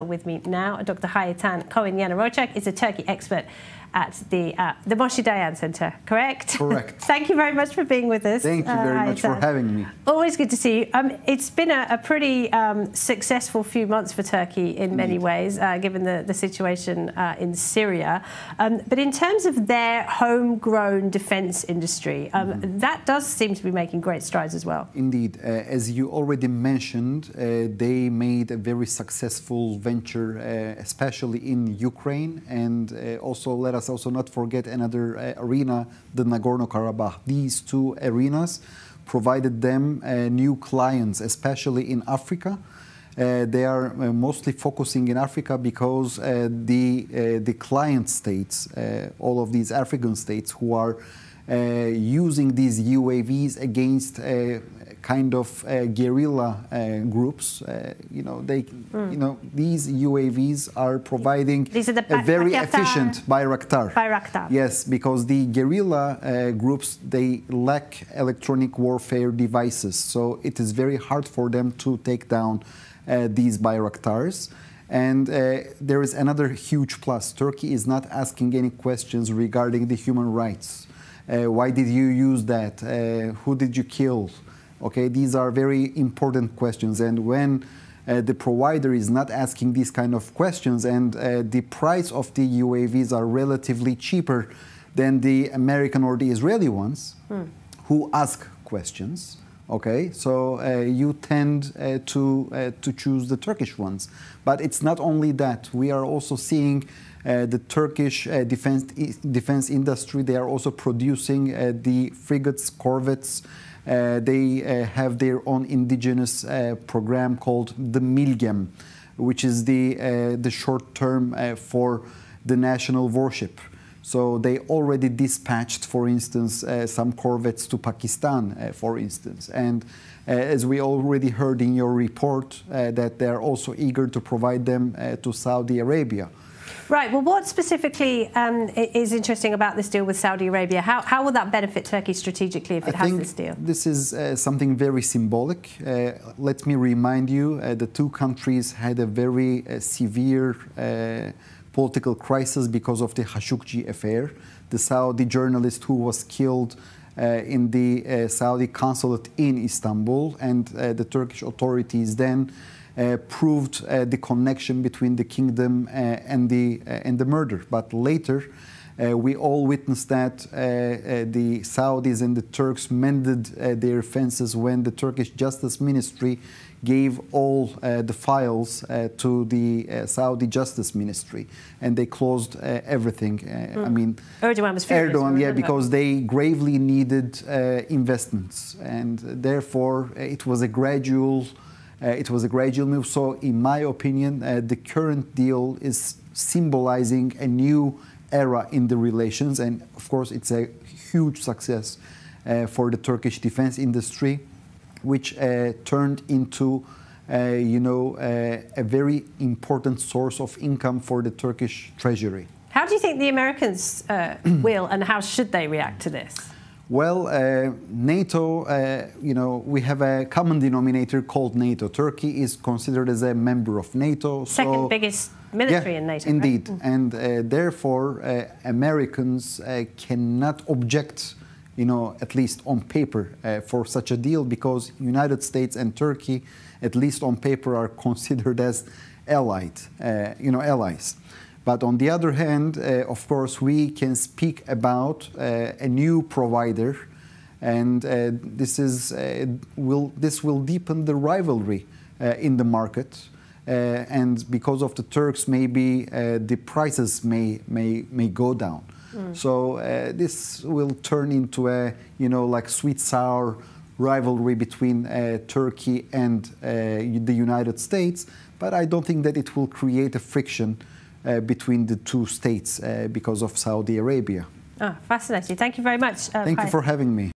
With me now, Dr. Hayatan Koin-Yanarojak is a Turkey expert at the Moshe Dayan Center, correct? Correct. Thank you very much for being with us. Thank you very much for having me. Always good to see you. It's been a pretty successful few months for Turkey in many ways, given the situation in Syria. But in terms of their homegrown defense industry, that does seem to be making great strides as well. Indeed. As you already mentioned, they made a very successful venture, especially in Ukraine, and also let us also not forget another arena, the Nagorno-Karabakh. These two arenas provided them new clients, especially in Africa. They are mostly focusing in Africa because the client states, all of these African states who are using these UAVs against kind of guerrilla groups, these UAVs are providing a very efficient Bayraktar. Yes, because the guerrilla groups, they lack electronic warfare devices, so it is very hard for them to take down these Bayraktars. And there is another huge plus. Turkey is not asking any questions regarding the human rights. Why did you use that? Who did you kill? Okay, these are very important questions. And when the provider is not asking these kind of questions and the price of the UAVs are relatively cheaper than the American or the Israeli ones who ask questions, okay, so you tend to choose the Turkish ones. But it's not only that. We are also seeing the Turkish defense industry. They are also producing the frigates, corvettes. They have their own indigenous program called the Milgem, which is the short term for the national warship. So they already dispatched, for instance, some corvettes to Pakistan, for instance. And as we already heard in your report, that they are also eager to provide them to Saudi Arabia. Right. Well, what specifically is interesting about this deal with Saudi Arabia? How will that benefit Turkey strategically if it has this deal? This is something very symbolic. Let me remind you, the two countries had a very severe political crisis because of the Khashoggi affair, the Saudi journalist who was killed in the Saudi consulate in Istanbul, and the Turkish authorities then proved the connection between the kingdom and the murder. But later, we all witnessed that the Saudis and the Turks mended their fences when the Turkish Justice Ministry gave all the files to the Saudi Justice Ministry, and they closed everything. I mean, Erdogan was furious. Erdogan, yeah, because they gravely needed investments, and therefore it was a gradual. Move. So, in my opinion, the current deal is symbolizing a new era in the relations, and of course, it's a huge success for the Turkish defense industry, which turned into, a very important source of income for the Turkish treasury. How do you think the Americans will, and how should they react to this? Well, NATO, we have a common denominator called NATO. Turkey is considered as a member of NATO. Second biggest military in NATO. Indeed. Right? And therefore, Americans cannot object, at least on paper, for such a deal, because United States and Turkey, at least on paper, are considered as allies. But on the other hand, of course, we can speak about a new provider, and this will deepen the rivalry in the market. And because of the Turks, maybe the prices may go down. So this will turn into a like sweet-sour rivalry between Turkey and the United States. But I don't think that it will create a friction between the two states because of Saudi Arabia. Fascinating. Thank you very much. Thank you for having me.